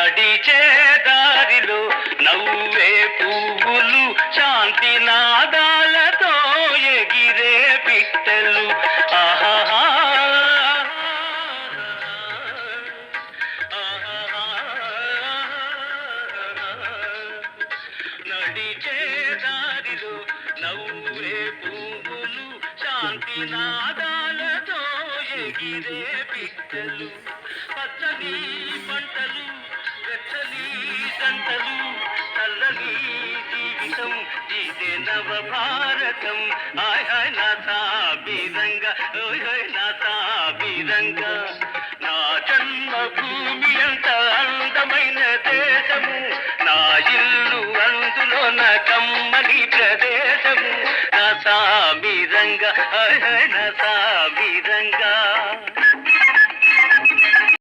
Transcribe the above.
నడిచే దారిలో నవ్వే పువ్వులు శాంతి నాదాలతో ఎగిరే పిట్టలు ఆహా నడిచే దారిలో నవ్వే పువ్వులు శాంతి నాదాలతో ఎగిరే పిట్టలు పచ్చని పంటలు వెచ్చని జంటలు చల్లని జీవితం ఇదే నవ భారతం హాయ్ హాయ్ నా సాబిరంగా ఓయ్ హాయ్ నా సాబిరంగా నా జన్మభూమి అంత అందమైన దేశము నా ఇల్లు అందులో నా కమ్మని ప్రదేశము నా సాబిరంగా హాయ్ హాయ్ నా సాబిరంగా